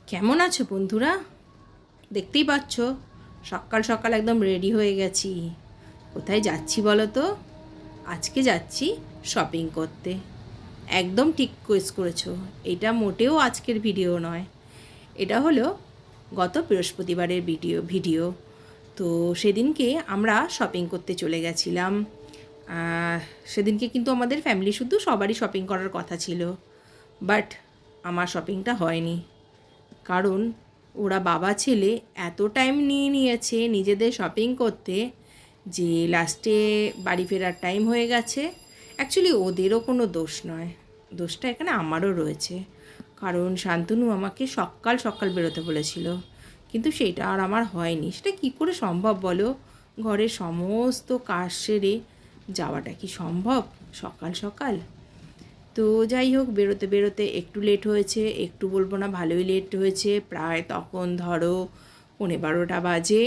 কেমন আছো বন্ধুরা? দেখতেই পাচ্ছ সকাল সকাল একদম রেডি হয়ে গেছি। কোথায় যাচ্ছি বলো তো? আজকে যাচ্ছি শপিং করতে। একদম ঠিক কোয়েস করেছো। এটা মোটেও আজকের ভিডিও নয়, এটা হলো গত বৃহস্পতিবারের ভিডিও। তো সেদিনকে আমরা শপিং করতে চলে গেছিলাম। সেদিনকে কিন্তু আমাদের ফ্যামিলি শুধু সবারই শপিং করার কথা ছিল, বাট আমার শপিংটা হয়নি। কারণ ওরা বাবা ছেলে এত টাইম নিয়ে নিয়েছে নিজেদের শপিং করতে যে লাস্টে বাড়ি ফেরার টাইম হয়ে গেছে। অ্যাকচুয়ালি ওদেরও কোনো দোষ নয়, দোষটা এখানে আমারও রয়েছে। কারণ শান্তনু আমাকে সকাল সকাল বেরোতে বলেছিল, কিন্তু সেটা আর আমার হয়নি। সেটা কী করে সম্ভব বলো? ঘরের সমস্ত কাজ সেরে যাওয়াটা কি সম্ভব সকাল সকাল? তো যাই হোক, বেরোতে বেরোতে একটু লেট হয়েছে, একটু বলবো না ভালোই লেট হয়েছে। প্রায় তখন ধরো 11:30 বাজে,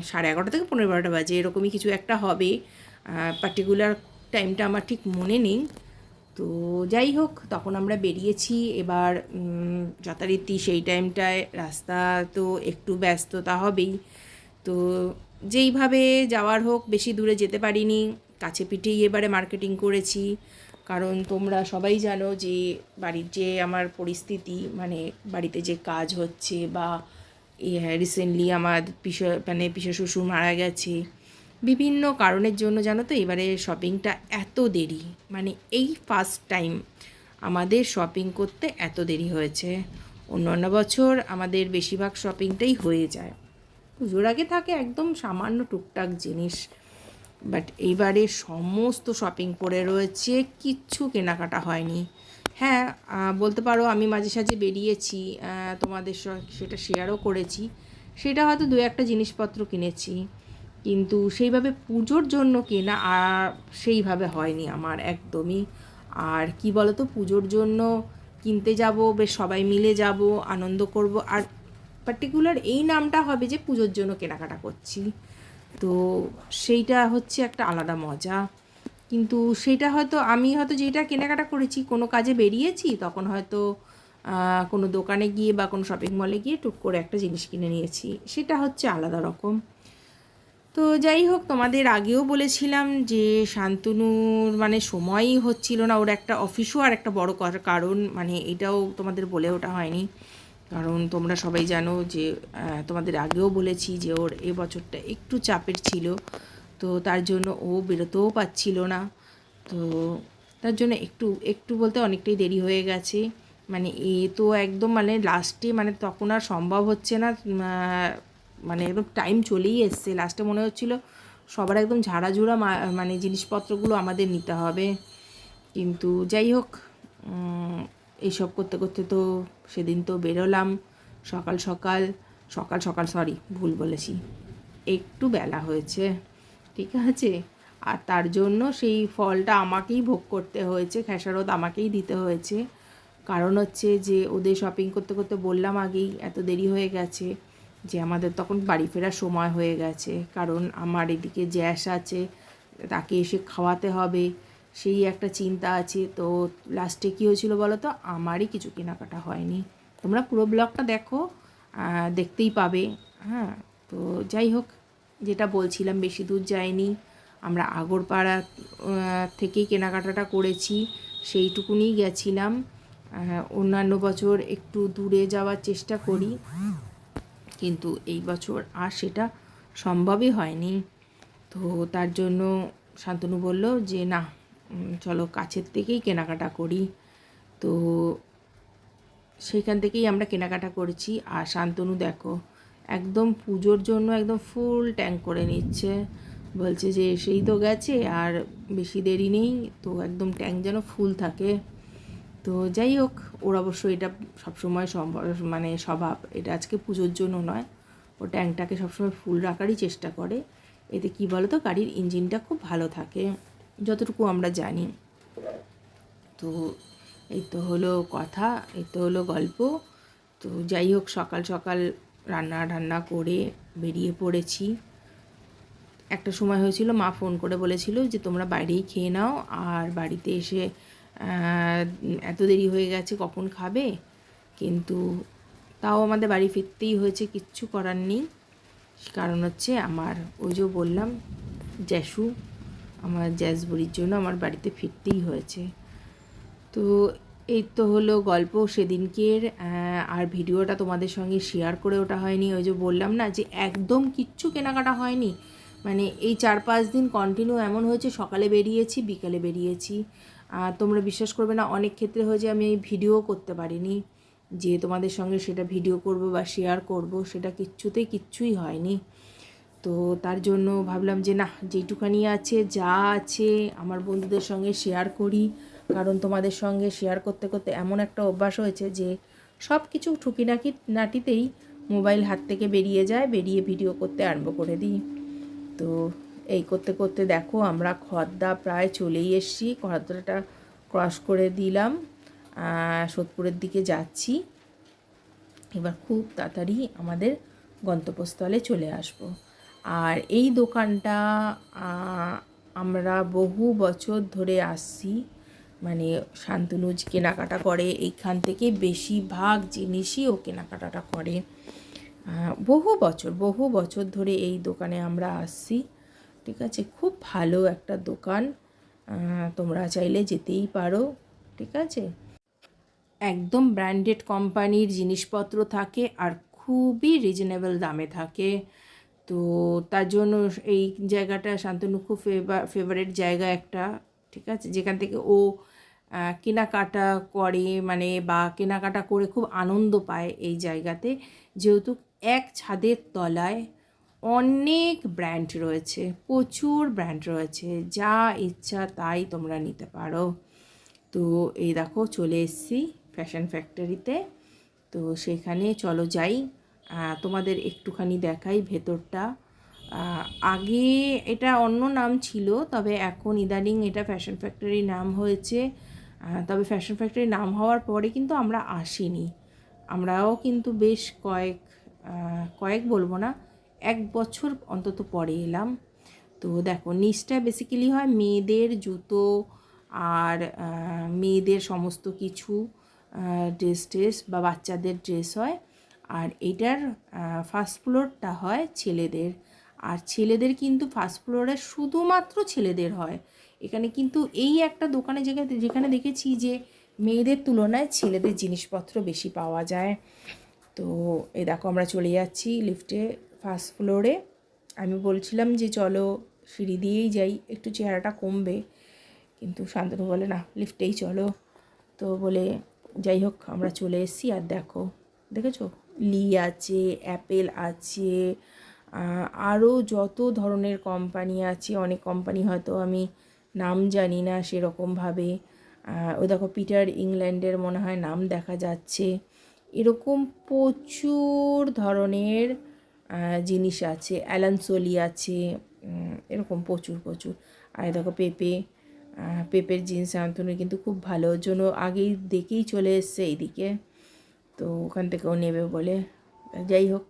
11:30 থেকে 11:30 বাজে, এরকমই কিছু একটা হবে। পার্টিকুলার টাইমটা আমার ঠিক মনে নেই। তো যাই হোক, তখন আমরা বেরিয়েছি। এবার যথারীতি সেই টাইমটায় রাস্তা তো একটু ব্যস্ততা হবেই। তো যেইভাবে যাওয়ার হোক, বেশি দূরে যেতে পারিনি, কাছে পিঠেই এবারে মার্কেটিং করেছি। কারণ তোমরা সবাই জানো যে বাড়ির যে আমার পরিস্থিতি, মানে বাড়িতে যে কাজ হচ্ছে, বা রিসেন্টলি আমার পিসা শ্বশুর মারা গেছে, বিভিন্ন কারণের জন্য জানো তো এবারে শপিংটা এত দেরি। মানে এই ফার্স্ট টাইম আমাদের শপিং করতে এত দেরি হয়েছে। অন্য বছর আমাদের বেশিরভাগ শপিংটাই হয়ে যায়, পুজোর আগে থাকে একদম সামান্য টুকটাক জিনিস। বাট এইবারে সমস্ত শপিং পড়ে রয়েছে, কিচ্ছু কেনাকাটা হয়নি। হ্যাঁ, বলতে পারো আমি মাঝে সাঝে বেরিয়েছি, তোমাদের সেটা শেয়ারও করেছি। সেটা হয়তো দু একটা জিনিসপত্র কিনেছি, কিন্তু সেইভাবে পুজোর জন্য কেনা আর সেইভাবে হয়নি আমার একদমই। আর কি বলো তো, পুজোর জন্য কিনতে যাব, বেশ সবাই মিলে যাব, আনন্দ করব, আর পার্টিকুলার এই নামটা হবে যে পুজোর জন্য কেনাকাটা করছি। তো সেইটা হচ্ছে একটা আলাদা মজা। কিন্তু সেটা হয়তো আমি হয়তো যেটা কেনাকাটা করেছি, কোনো কাজে বেরিয়েছি তখন হয়তো কোনো দোকানে গিয়ে বা কোনো শপিং মলে গিয়ে টুক করে একটা জিনিস কিনে নিয়েছি, সেটা হচ্ছে আলাদা রকম। তো যাই হোক, তোমাদের আগেও বলেছিলাম যে শান্তনুর মানে সময়ই হচ্ছিল না, ওর একটা অফিসও আর একটা বড় কারণ, মানে এটাও তোমাদের বলে ওটা হয়নি। কারণ তোমরা সবাই জানো যে তোমাদের আগেও বলেছি যে ওর এ বছরটা একটু চাপের ছিল। তো তার জন্য ও বেরোতেও পারছিল না। তো তার জন্য একটু একটু বলতে অনেকটাই দেরি হয়ে গেছে। মানে এ তো একদম মানে লাস্টে, মানে তখন আর সম্ভব হচ্ছে না। মানে একদম টাইম চলেই এসছে, লাস্টে মনে হচ্ছিল সবার একদম ঝাড়াঝুড়া মানে জিনিসপত্রগুলো আমাদের নিতে হবে। কিন্তু যাই হোক, এইসব করতে করতে তো সেদিন তো বেরোলাম সকাল সকাল। সকাল সকাল সরি, ভুল বলেছি, একটু বেলা হয়েছে, ঠিক আছে। আর তার জন্য সেই ফলটা আমাকেই ভোগ করতে হয়েছে, খেসারত আমাকেই দিতে হয়েছে। কারণ হচ্ছে যে ওদের শপিং করতে করতে বললাম আগেই এত দেরি হয়ে গেছে যে আমাদের তখন বাড়ি ফেরার সময় হয়ে গেছে। কারণ আমার এদিকে জ্যাস আছে, তাকে এসে খাওয়াতে হবে, সেই একটা চিন্তা আছে। তো লাস্টে কী হয়েছিল বলো তো, আমারই কিছু কেনাকাটা হয়নি। তোমরা পুরো ব্লগটা দেখো, দেখতেই পাবে। হ্যাঁ, তো যাই হোক, যেটা বলছিলাম, বেশি দূর যাইনি, আমরা আগরপাড়া থেকেই কেনাকাটাটা করেছি, সেইটুকুনি গেছিলাম। অন্যান্য বছর একটু দূরে যাওয়ার চেষ্টা করি, কিন্তু এই বছর আর সেটা সম্ভবই হয়নি। তো তার জন্য শান্তনু বলল যে না, চলো কাছের থেকেই কেনাকাটা করি। তো সেইখান থেকেই আমরা কেনাকাটা করেছি। আর শান্তনু দেখো একদম পুজোর জন্য একদম ফুল ট্যাঙ্ক করে নিচ্ছে, বলছে যে সেই তো গেছে আর বেশি দেরি নেই, তো একদম ট্যাঙ্ক যেন ফুল থাকে। তো যাই হোক, ওর অবশ্য এটা সবসময় সম্ভব, মানে স্বভাব, এটা আজকে পুজোর জন্য নয়, ও ট্যাঙ্কটাকে সবসময় ফুল রাখারই চেষ্টা করে। এতে কী বলো তো, গাড়ির ইঞ্জিনটা খুব ভালো থাকে, যতটুকু আমরা জানি। তো এই তো হলো কথা, এই তো হলো গল্প। তো যাই হোক, সকাল সকাল রান্না ঠান্না করে বেরিয়ে পড়েছি। একটা সময় হয়েছিল মা ফোন করে বলেছিল যে তোমরা বাইরেই খেয়ে নাও, আর বাড়িতে এসে এত দেরি হয়ে গেছে কখন খাবে। কিন্তু তাও আমাদের বাড়ি ফিরতেই হয়েছে, কিচ্ছু করার নেই। কারণ হচ্ছে আমার ওই যে বললাম জ্যাসু, আমার জ্যাসবুড়ির জন্য আমার বাড়িতে ফিরতেই হয়েছে। তো এই তো হলো গল্প সেদিনকের। আর ভিডিওটা তোমাদের সঙ্গে শেয়ার করে ওটা হয়নি। ওই যে বললাম না যে একদম কিচ্ছু কেনাকাটা হয়নি, মানে এই 4-5 দিন কন্টিনিউ এমন হয়েছে, সকালে বেরিয়েছি বিকালে বেরিয়েছি। তোমরা বিশ্বাস করবে না, অনেক ক্ষেত্রে হয়েছে আমি এই ভিডিও করতে পারিনি, যে তোমাদের সঙ্গে সেটা ভিডিও করব বা শেয়ার করব, সেটা কিচ্ছুই হয়নি। তো তার জন্য ভাবলাম যে না, যেটুখানি আছে যা আছে আমার বন্ধুদের সঙ্গে শেয়ার করি। কারণ তোমাদের সঙ্গে শেয়ার করতে করতে এমন একটা অভ্যাস হয়েছে যে সব কিছু নাটিতেই মোবাইল হাত থেকে বেরিয়ে যায়, বেরিয়ে ভিডিও করতে আরম্ভ করে দিই। তো এই করতে করতে দেখো আমরা খর্দা প্রায় চলেই এসেছি, খর্দাটা ক্রস করে দিলাম, সোদপুরের দিকে যাচ্ছি। এবার খুব তাড়াতাড়ি আমাদের গন্তব্যস্থলে চলে আসব। আর এই দোকানটা আমরা বহু বছর ধরে আসছি, মানে শান্তনুজ কেনাকাটা করে এইখান থেকে, বেশিরভাগ জিনিসই ও কেনাকাটাটা করে। বহু বছর ধরে এই দোকানে আমরা আসছি, ঠিক আছে। খুব ভালো একটা দোকান, তোমরা চাইলে যেতেই পারো, ঠিক আছে। একদম ব্র্যান্ডেড কোম্পানির জিনিসপত্র থাকে আর খুবই রিজনেবল দামে থাকে। তো তার জন্য এই জায়গাটা শান্তনু খুব ফেভারিট জায়গা একটা, ঠিক আছে, যেখান থেকে ও কেনাকাটা করে, মানে বা কেনাকাটা করে খুব আনন্দ পায় এই জায়গাতে, যেহেতু এক ছাদের তলায় অনেক ব্র্যান্ড রয়েছে, প্রচুর ব্র্যান্ড রয়েছে, যা ইচ্ছা তাই তোমরা নিতে পারো। তো এই দেখো চলে এসেছি ফ্যাশন ফ্যাক্টরিতে। তো সেখানে চলো যাই, তোমাদের একটুখানি দেখাই ভেতরটা। আগে এটা অন্য নাম ছিল, তবে এখন ইদানিং এটা ফ্যাশন ফ্যাক্টরি নাম হয়েছে। তবে ফ্যাশন ফ্যাক্টরি নাম হওয়ার পরে কিন্তু আমরা আসিনি, আমরাও কিন্তু বেশ কয়েক বলবো না, 1 বছর অন্তত পরে এলাম। তো দেখো নিচটা বেসিক্যালি হয় মেয়েদের জুতো আর মেয়েদের সমস্ত কিছু ড্রেস বা বাচ্চাদের ড্রেস হয়। আর এইটার ফার্স্ট ফ্লোরটা হয় ছেলেদের, আর ছেলেদের কিন্তু ফার্স্ট ফ্লোরে শুধুমাত্র ছেলেদের হয়। এখানে কিন্তু এই একটা দোকানে যেখানে দেখেছি যে মেয়েদের তুলনায় ছেলেদের জিনিসপত্র বেশি পাওয়া যায়। তো এই দেখো আমরা চলে যাচ্ছি লিফটে ফার্স্ট ফ্লোরে। আমি বলছিলাম যে চলো সিঁড়ি দিয়েই যাই, একটু চেহারাটা কমবে, কিন্তু শান্তনু বলে না লিফটেই চলো। তো বলে যাই হোক আমরা চলে এসেছি। আর দেখেছো লি আছে, অ্যাপেল আছে, আরও যত ধরনের কোম্পানি আছে, অনেক কোম্পানি হয়তো আমি নাম জানি না সেরকমভাবে। ওই দেখো পিটার ইংল্যান্ডের মনে হয় নাম দেখা যাচ্ছে। এরকম প্রচুর ধরনের জিনিস আছে, অ্যালানসোলি আছে, এরকম প্রচুর। আর দেখো পেপের জিন্স শান্তনুর কিন্তু খুব ভালো, ওর জন্য আগেই দেখেই চলে এসছে এইদিকে। তো ওখান থেকেও নেবে বলে, যাই হোক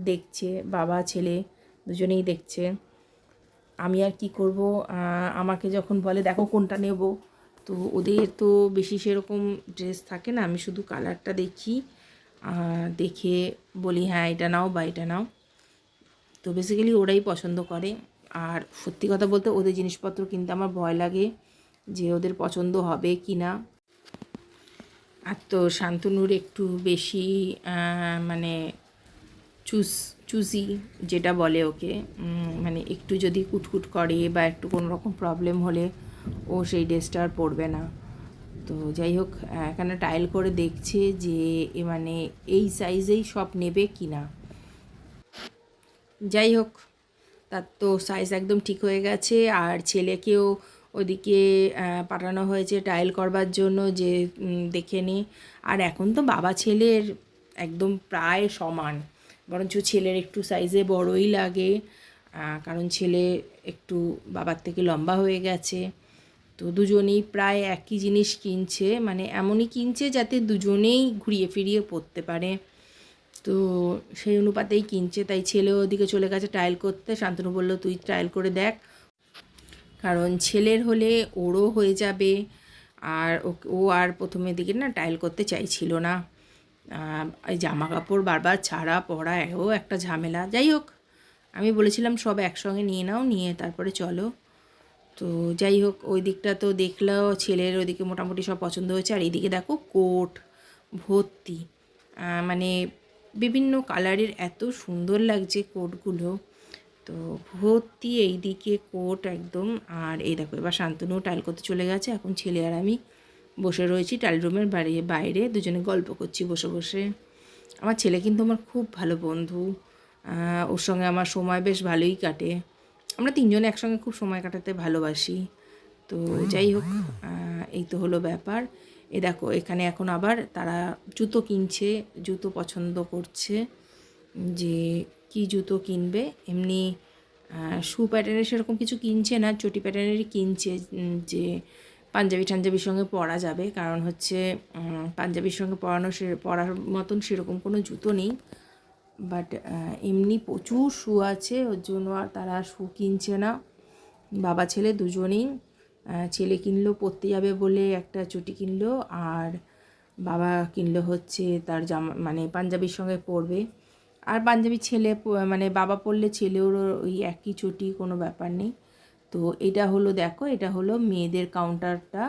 দেখছে, বাবা ছেলে দুজনেই দেখছে। আমি আর কি করব, আমাকে যখন বলে দেখো কোনটা নেব, তো ওদের তো বেশি সেরকম ড্রেস থাকে না, আমি শুধু কালারটা দেখি, দেখে বলি হ্যাঁ এটা নাও বা এটা নাও। তো বেসিক্যালি ওরাই পছন্দ করে। আর সত্যি কথা বলতে ওদের জিনিসপত্র কিনতে আমার ভয় লাগে যে ওদের পছন্দ হবে কি না। আর তো শান্তনুর একটু বেশি মানে চুজি যেটা বলে ওকে, মানে একটু যদি কুটকুট করে বা একটু কোনো রকম প্রবলেম হলে ও সেই ড্রেসটা আর পরবে না। তো যাই হোক এখানে ট্রায়াল করে দেখছে যে মানে এই সাইজেই সব নেবে কি না। যাই হোক তার তো সাইজ একদম ঠিক হয়ে গেছে। আর ছেলেকেও ওদিকে পাঠানো হয়েছে ট্রায়াল করবার জন্য, যে দেখে নি। আর এখন তো বাবা ছেলের একদম প্রায় সমান, বরঞ্চ ছেলের একটু সাইজে বড়ই লাগে, কারণ ছেলে একটু বাবার থেকে লম্বা হয়ে গেছে। তো দুজনেই প্রায় একই জিনিস কিনছে, মানে এমনই কিনছে যাতে দুজনেই ঘুরিয়ে ফিরিয়ে পরতে পারে। তো সেই অনুপাতেই কিনছে, তাই ছেলেও ওদিকে চলে গেছে ট্রায়াল করতে। শান্তনু বলল তুই ট্রায়াল করে দেখ, কারণ ছেলের হলে ওরও হয়ে যাবে। আর ও আর প্রথমের দিকে না ট্রায়াল করতে চাইছিল না। এই জামা কাপড় বারবার ছাড়া পরা এও একটা ঝামেলা। যাই হোক, আমি বলেছিলাম সব একসঙ্গে নিয়ে নাও, নিয়ে তারপরে চলো। তো যাই হোক, ওই দিকটা তো দেখলেও ছেলের ওইদিকে মোটামুটি সব পছন্দ হয়েছে। আর এইদিকে দেখো কোট ভর্তি, মানে বিভিন্ন কালারের এত সুন্দর লাগছে কোটগুলো। তো ভর্তি এইদিকে কোট একদম। আর এই দেখো এবার শান্তনু টাইল করতে চলে গেছে, এখন ছেলে আর আমি বসে রয়েছি টাইল রুমের বাইরে দুজনে গল্প করছি বসে বসে। আমার ছেলে কিন্তু আমার খুব ভালো বন্ধু, ওর সঙ্গে আমার সময় বেশ ভালোই কাটে। আমরা তিনজনে একসঙ্গে খুব সময় কাটাতে ভালোবাসি। তো যাই হোক, এই তো হলো ব্যাপার। এ দেখো এখানে এখন আবার তারা জুতো কিনছে, জুতো পছন্দ করছে যে কি জুতো কিনবে। এমনি শু প্যাটার্নের সেরকম কিছু কিনছে না, চটি প্যাটার্নেরই কিনছে, যে পাঞ্জাবি টাঞ্জাবির সঙ্গে পরা যাবে। কারণ হচ্ছে পাঞ্জাবির সঙ্গে পরার মতন সেরকম কোনো জুতো নেই। বাট এমনি প্রচুর শু আছে, ওর জন্য আর তারা শু কিনছে না। বাবা ছেলে দুজনেই, ছেলে কিনলো পরতে যাবে বলে একটা চটি কিনলো, আর বাবা কিনলো হচ্ছে তার জামা মানে পাঞ্জাবির সঙ্গে পরবে। আর পাঞ্জাবি ছেলে মানে বাবা পরলে ছেলেওর ওই একই চটি, কোনো ব্যাপার নেই। তো এটা হলো দেখো, এটা হলো মেয়েদের কাউন্টারটা।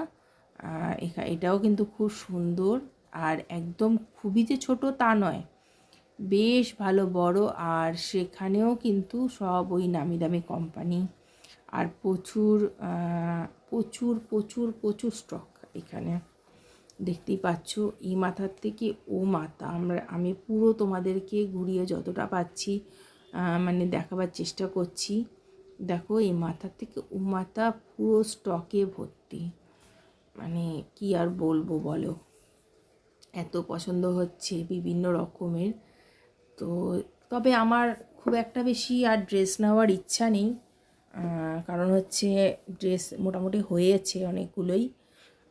এটাও কিন্তু খুব সুন্দর, আর একদম খুবই যে ছোট তা নয়, বেশ ভালো বড়। আর সেখানেও কিন্তু সব ওই নামি দামি কোম্পানি, আর প্রচুর প্রচুর প্রচুর প্রচুর স্টক এখানে। দেখতেই পাচ্ছ এই মাথার থেকে ও মাথা, আমি পুরো তোমাদেরকে ঘুরিয়ে যতটা পাচ্ছি মানে দেখাবার চেষ্টা করছি। দেখো এই মাথার থেকে ও মাথা পুরো স্টকে ভর্তি, মানে কি আর বলবো বলো, এত পছন্দ হচ্ছে বিভিন্ন রকমের। তো তবে আমার খুব একটা বেশি আর ড্রেস নেওয়ার ইচ্ছা নেই, কারণ হচ্ছে ড্রেস মোটামুটি হয়েছে অনেকগুলোই।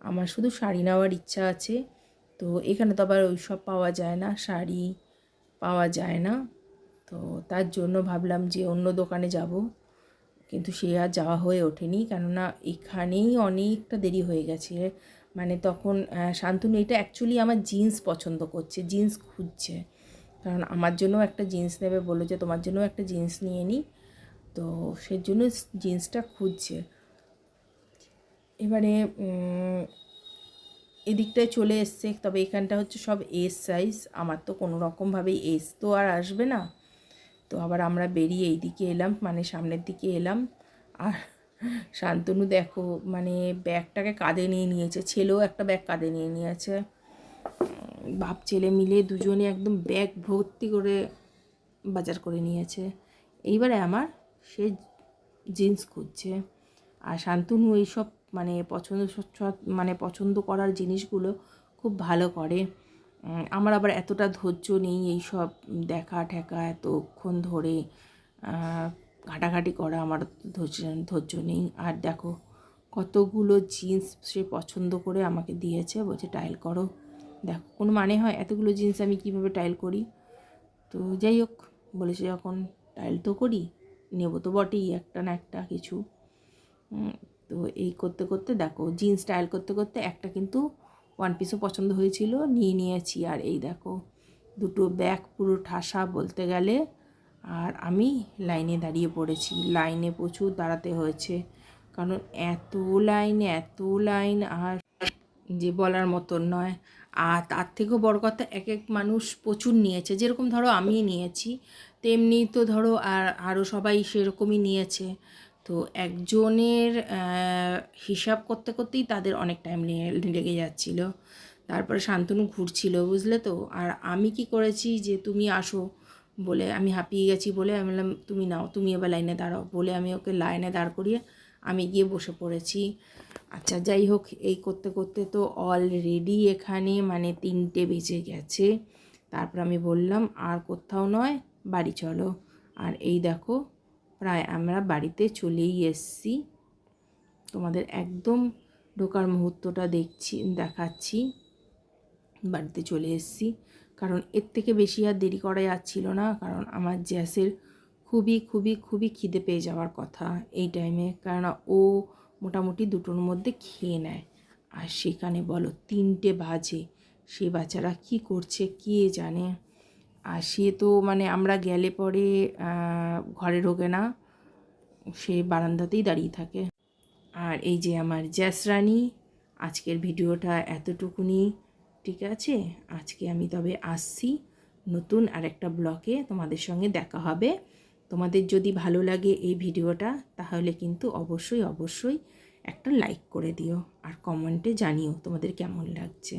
আমার শুধু শাড়ি নেওয়ার ইচ্ছা আছে। তো এখানে তো আবার ওই সব পাওয়া যায় না, শাড়ি পাওয়া যায় না। তো তার জন্য ভাবলাম যে অন্য দোকানে যাব, কিন্তু সে আর যাওয়া হয়ে ওঠেনি, কেননা এখানেই অনেকটা দেরি হয়ে গেছে। মানে তখন শান্তনু এটা অ্যাকচুয়ালি আমার জিন্স পছন্দ করছে, জিন্স খুঁজছে, কারণ আমার জন্য একটা জিন্স নেবে বললো, যে তোমার জন্য একটা জিন্স নিয়ে নিই। তো সেজন্য জিন্সটা খুঁজছে। এবারে এদিকটায় চলে এসছে, তবে এখানটা হচ্ছে সব এস সাইজ, আমার তো কোনো রকমভাবেই এস তো আর আসবে না। তো আবার আমরা বেরিয়ে এইদিকে এলাম, মানে সামনের দিকে এলাম। আর শান্তনু দেখো মানে ব্যাগটাকে কাঁধে নিয়ে নিয়েছে, ছেলেও একটা ব্যাগ কাঁধে নিয়ে নিয়েছে। বাপ ছেলে মিলে দুজনে একদম ব্যাগ ভর্তি করে বাজার করে নিয়েছে। এইবারে আমার সে জিন্স খুঁজছে, আর শান্তনু এইসব মানে পছন্দ করার জিনিসগুলো খুব ভালো করে। আমার আবার এতটা ধৈর্য নেই এইসব দেখা ঠেকা এতক্ষণ ধরে ঘাটাঘাটি করা, আমার ধৈর্য নেই। আর দেখো কতগুলো জিন্স সে পছন্দ করে আমাকে দিয়েছে, বলছে টাইল করো। দেখো কোনো মানে হয়, এতগুলো জিন্স আমি কীভাবে টাইল করি। তো যাই হোক, বলেছে যখন টাইল তো করি, নেব তো বটেই একটা না একটা কিছু। তো এই করতে করতে দেখো জিন্স স্টাইল করতে করতে একটা কিন্তু ওয়ান পিসও পছন্দ হয়েছিল, নিয়ে নিয়েছি। আর এই দেখো দুটো ব্যাগ পুরো ঠাসা বলতে গেলে। আর আমি লাইনে দাঁড়িয়ে পড়েছি, লাইনে প্রচুর দাঁড়াতে হয়েছে, কারণ এত লাইন আর যে বলার মতন নয়। আর তার থেকেও বড় কথা, এক এক মানুষ প্রচুর নিয়েছে, যেরকম ধরো আমি নিয়েছি তেমনি তো ধরো আরও সবাই সেরকমই নিয়েছে। তো একজনের হিসাব করতে করতেই তাদের অনেক টাইম লেগে যাচ্ছিল। তারপরে শান্তনু ঘুরছিল বুঝলে তো। আর আমি কি করেছি, যে তুমি আসো বলে আমি হাঁপিয়ে গেছি বলে আমি বললাম তুমি নাও, তুমি এবার লাইনে দাঁড়াও বলে আমি ওকে লাইনে দাঁড় করিয়ে আমি গিয়ে বসে পড়েছি। আচ্ছা যাই হোক, এই করতে করতে তো অলরেডি এখানে মানে 3টে বেজে গেছে। তারপর আমি বললাম আর কোথাও নয়, বাড়ি চলো। আর এই দেখো প্রায় আমরা বাড়িতে চলেই এসেছি, তোমাদের একদম ঢোকার মুহূর্তটা দেখাচ্ছি। বাড়িতে চলে এসেছি, কারণ এর থেকে বেশি আর দেরি করা যাচ্ছিল না, কারণ আমার জ্যাসের খুবই খুবই খুবই খিদে পেয়ে যাওয়ার কথা এই টাইমে, কারণ ও মোটামুটি 2টোর মধ্যে খেয়ে নেয়। আর সেখানে বলো 3টে বাজে, সে বাচ্চারা কি করছে কে জানে। আর সে তো মানে আমরা গেলে পরে ঘরে ঢোকে না, সে বারান্দাতেই দাঁড়িয়ে থাকে। আর এই যে আমার জ্যাসরানি, আজকের ভিডিওটা এতটুকুনি, ঠিক আছে। আজকে আমি তবে আসছি নতুন আরেকটা ব্লগে, তোমাদের সঙ্গে দেখা হবে। তোমাদের যদি ভালো লাগে এই ভিডিওটা তাহলে কিন্তু অবশ্যই অবশ্যই একটা লাইক করে দিও আর কমেন্টে জানিও তোমাদের কেমন লাগছে।